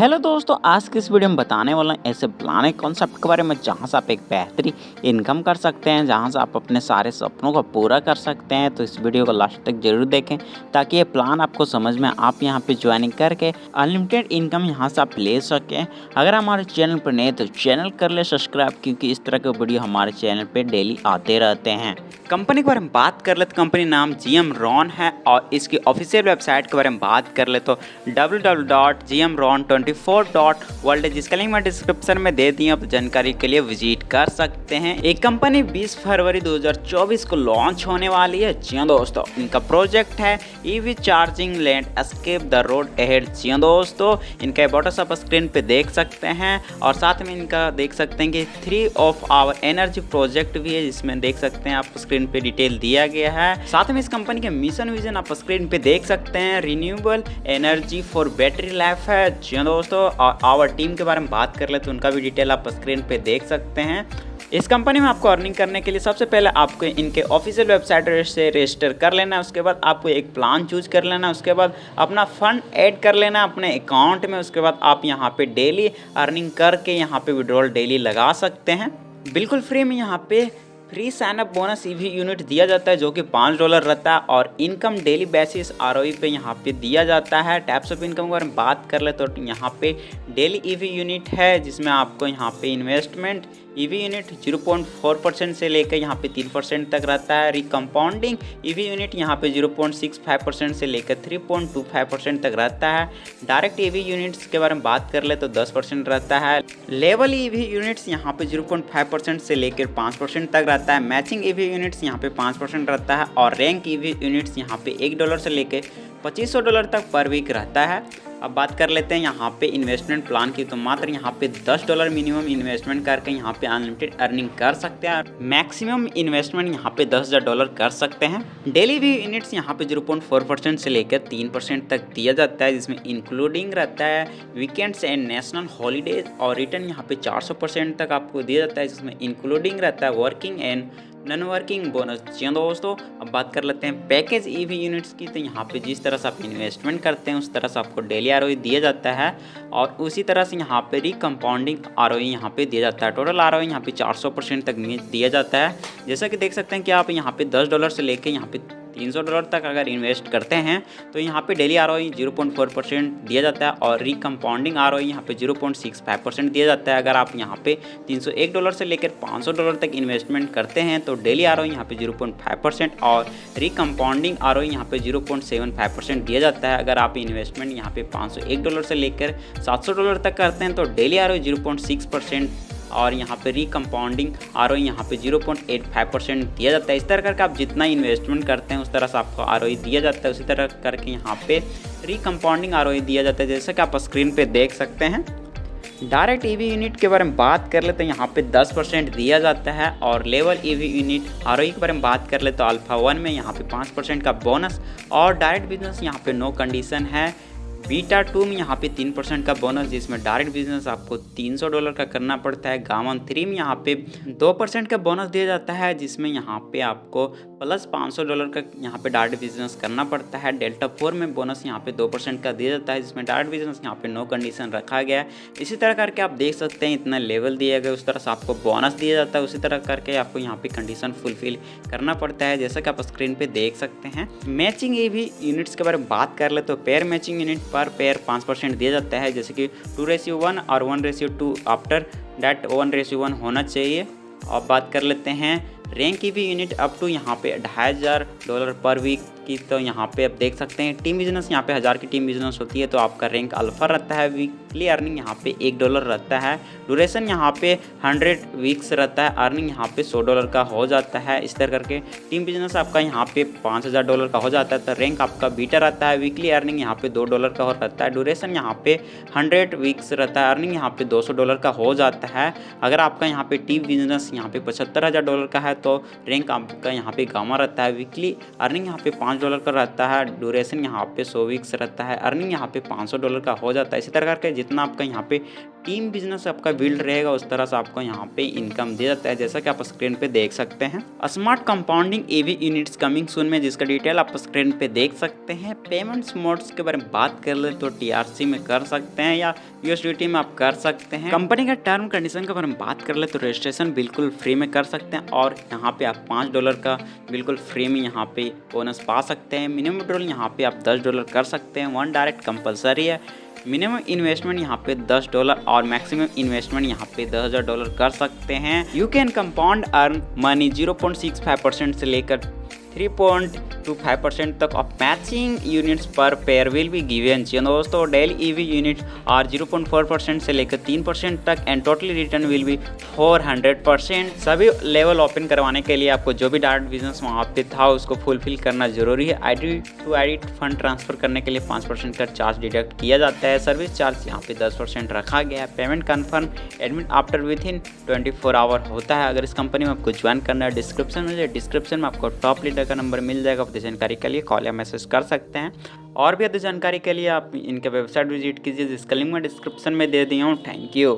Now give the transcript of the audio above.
Hello दोस्तों, आज की इस वीडियो में बताने वाला हूँ ऐसे प्लान एक कॉन्सेप्ट के बारे में जहाँ से आप एक बेहतरीन इनकम कर सकते हैं, जहाँ से आप अपने सारे सपनों को पूरा कर सकते हैं। तो इस वीडियो को लास्ट तक जरूर देखें ताकि ये प्लान आपको समझ में आप यहाँ पे ज्वाइनिंग करके अनलिमिटेड इनकम यहाँ से आप ले सकें। अगर हमारे चैनल पर नए तो चैनल कर ले सब्सक्राइब, क्योंकि इस तरह के वीडियो हमारे चैनल पर डेली आते रहते हैं। कंपनी के बारे में बात कर ले तो कंपनी नाम GMRON है और इसकी ऑफिशियल वेबसाइट के बारे में बात कर ले तो www.gmron24.world है, जिसका लिंक मैं डिस्क्रिप्शन में दे दी हूं। तो जानकारी के लिए विजिट कर सकते हैं। एक कंपनी 20 फरवरी 2024 को लॉन्च होने वाली है। जी हाँ दोस्तों, इनका प्रोजेक्ट है EV charging landscape the road ahead. जी हाँ दोस्तों, इनका अबाउट आप स्क्रीन पे देख सकते हैं और साथ में इनका देख सकते हैं कि 3 ऑफ आवर एनर्जी प्रोजेक्ट भी है, जिसमें देख सकते हैं आप स्क्रीन पे डिटेल दिया गया है। साथ में इस कंपनी के मिशन विजन आप स्क्रीन पे देख सकते हैं। Renewable energy for battery life है। जी हाँ दोस्तों, और आवर टीम के बारे में बात कर ले तो उनका भी डिटेल आप स्क्रीन पे देख सकते हैं। इस कंपनी में आपको अर्निंग करने के लिए सबसे पहले आपको इनके ऑफिशियल वेबसाइट से रजिस्टर कर लेना है। उसके बाद आपको एक प्लान चूज कर लेना है। उसके बाद अपना फंड ऐड कर लेना है अपने अकाउंट में। उसके बाद आप यहाँ पे डेली अर्निंग करके यहाँ पे विड्रॉल डेली लगा सकते हैं बिल्कुल फ्री में। यहाँ पे free sign up bonus EV unit दिया जाता है जो कि $5 रहता है और इनकम डेली बेसिस ROE पे यहाँ पे दिया जाता है। टैप्स ऑफ इनकम के बारे में बात कर ले तो यहाँ पे डेली EV यूनिट है, जिसमें आपको यहाँ पे इन्वेस्टमेंट EV यूनिट 0.4% से लेकर यहाँ पे 3% तक रहता है। रिकम्पाउंडिंग EV यूनिट यहाँ पे 0.65% से लेकर 3.25% तक रहता है। डायरेक्ट EV यूनिट्स के बारे में बात कर ले तो 10% रहता है। लेवल EV यूनिट्स यहाँ पे 0.5% से लेकर 5% तक रहता है। मैचिंग EV यूनिट्स यहाँ पे 5% रहता है और रैंक EV यूनिट्स यहाँ पे $1 से लेकर $2500 तक पर वीक रहता है। अब बात कर लेते हैं यहाँ पे इन्वेस्टमेंट प्लान की, तो मात्र यहाँ पे $10 मिनिमम इन्वेस्टमेंट करके यहाँ पे अनलिमिटेड अर्निंग कर सकते हैं। मैक्सिमम इन्वेस्टमेंट यहाँ पे $10,000 कर सकते हैं। डेली भी यूनिट्स यहाँ पे 0.4% से लेकर 3% तक दिया जाता है, जिसमें इंक्लूडिंग रहता है वीकेंड्स एंड नेशनल हॉलीडेज। और रिटर्न यहाँ पे 400% तक आपको दिया जाता है, जिसमें इंक्लूडिंग रहता है working and non working bonus. जी दोस्तों, अब बात कर लेते हैं पैकेज EV यूनिट्स की। तो यहाँ पे जिस तरह से आप इन्वेस्टमेंट करते हैं उस तरह से आपको डेली ROE दिया जाता है और उसी तरह से यहाँ पे रिकम्पाउंडिंग ROE यहाँ पे दिया जाता है। टोटल ROE यहाँ पे 400% तक दिया जाता है। जैसा कि देख सकते हैं कि आप यहाँ पे $10 से लेके यहाँ पे $300 तक अगर इन्वेस्ट करते हैं तो यहाँ पे डेली ROE 0.4% दिया जाता है और रिकम्पाउंडिंग ROE यहाँ पे 0.65% दिया जाता है। अगर आप यहाँ पे $301 से लेकर $500 तक इन्वेस्टमेंट करते हैं तो डेली ROE यहाँ पे 0.5% और रिकम्पाउंडिंग ROE यहाँ पे 0.75% दिया जाता है। अगर आप इन्वेस्टमेंट यहाँ पे $501 से लेकर $700 तक करते हैं तो डेली ROE 0.6% और यहाँ पे रिकम्पाउंडिंग ROE यहाँ पे 0.85% दिया जाता है। इस तरह करके आप जितना इन्वेस्टमेंट करते हैं उस तरह से आपको ROE दिया जाता है। उसी तरह करके यहाँ पे रिकम्पाउंडिंग ROE दिया जाता है, जैसा कि आप स्क्रीन पे देख सकते हैं। डायरेक्ट EV यूनिट के बारे में बात कर ले तो यहाँ पे 10% दिया जाता है और लेवल EV यूनिट ROE के बारे में बात कर ले तो अल्फा 1 में यहाँ पे 5% का बोनस और डायरेक्ट बिजनेस यहाँ पे नो कंडीशन है। बीटा 2 में यहाँ पे 3% का बोनस, जिसमें डायरेक्ट बिजनेस आपको $300 का करना पड़ता है। गामन 3 में यहाँ पे 2% का बोनस दिया जाता है, जिसमें यहाँ पे आपको प्लस $500 का यहाँ पे डायरेक्ट बिजनेस करना पड़ता है। डेल्टा 4 में बोनस यहाँ पे 2% का दिया जाता है, जिसमें डायरेक्ट बिजनेस यहाँ पे नो कंडीशन रखा गया है। इसी तरह करके आप देख सकते हैं इतना लेवल दिया गया, उस तरह से आपको बोनस दिया जाता है। उसी तरह करके आपको यहाँ पे कंडीशन फुलफिल करना पड़ता है, जैसा कि आप स्क्रीन पे देख सकते हैं। मैचिंग EV यूनिट्स के बारे में बात कर ले तो पेयर मैचिंग यूनिट पर पेयर 5% दिया जाता है, जैसे कि 2:1 और 1:2 आफ्टर डैट 1:1 होना चाहिए। अब बात कर लेते हैं rank EV unit up to यहाँ पे $2,500 पर वीक की। तो यहाँ पे आप देख सकते हैं टीम बिजनेस, यहाँ पे 1000 की टीम बिजनेस होती है तो आपका रैंक अल्फा रहता है। वीकली अर्निंग यहाँ पे $1 रहता है। ड्यूरेशन यहाँ पे 100 वीक्स रहता है। अर्निंग यहाँ पे $100 का हो जाता है। इस तरह करके टीम बिजनेस आपका यहाँ पे $5000 का हो जाता है। तो रैंक आपका बीटा रहता है। वीकली अर्निंग यहाँ पे $2 का हो रहता है। ड्यूरेशन यहाँ पे 100 वीक्स रहता है। अर्निंग यहाँ पे $200 का हो जाता है। अगर आपका यहाँ पे टीम बिजनेस यहाँ पे $75000 का है तो रैंक आपका यहाँ पे गामा रहता है। वीकली अर्निंग यहाँ पे $5 का रहता है। ड्यूरेशन यहाँ पे 100 वीक्स रहता है। अर्निंग यहाँ पे $500 का हो जाता है। इसी तरह करके जितना आपका यहाँ पे टीम बिजनेस आपका बिल्ड रहेगा उस तरह से आपको यहाँ पे इनकम दे जाता है, जैसा कि आप स्क्रीन पे देख सकते हैं। Smart compounding EV units coming soon में, जिसका डिटेल आप स्क्रीन पे देख सकते हैं। पेमेंट्स मोड्स के बारे में बात कर ले तो TRC में कर सकते हैं या USDT में आप कर सकते हैं। कंपनी का टर्म कंडीशन के बारे में बात कर ले तो रजिस्ट्रेशन बिल्कुल फ्री में कर सकते हैं और यहाँ पे आप $5 का बिल्कुल फ्री में यहाँ पे बोनस पा सकते हैं। मिनिमम विड्रॉल यहाँ पे आप $10 कर सकते हैं। 1 डायरेक्ट कंपलसरी है। मिनिमम इन्वेस्टमेंट यहाँ पे $10 और मैक्सिमम इन्वेस्टमेंट यहाँ पे $10,000 कर सकते हैं। You can compound earn money 0.65% से लेकर 3.25% तक ऑफ मैचिंग यूनिट्स पर पेयर विल बी गिवन। जी दोस्तों, डेली ईवी यूनिट्स और 0.4% से लेकर 3% तक and totally return will be 400%। सभी लेवल ओपन करवाने के लिए आपको जो भी डायरेक्ट बिजनेस वहाँ पे था उसको फुलफिल करना जरूरी है। ID to ID fund transfer करने के लिए 5% का चार्ज डिडक्ट किया जाता है। सर्विस चार्ज यहाँ पे 10% रखा गया है। Payment confirm admit after within 24 hour होता है। अगर इस कंपनी में आपको ज्वाइन करना है, डिस्क्रिप्शन में आपको टॉप लीडर का नंबर मिल जाएगा। अधिक जानकारी के लिए कॉल या मैसेज कर सकते हैं। और भी अधिक जानकारी के लिए आप इनके वेबसाइट विजिट कीजिए, जिसका लिंक मैं डिस्क्रिप्शन में दे दिया हूँ। Thank you.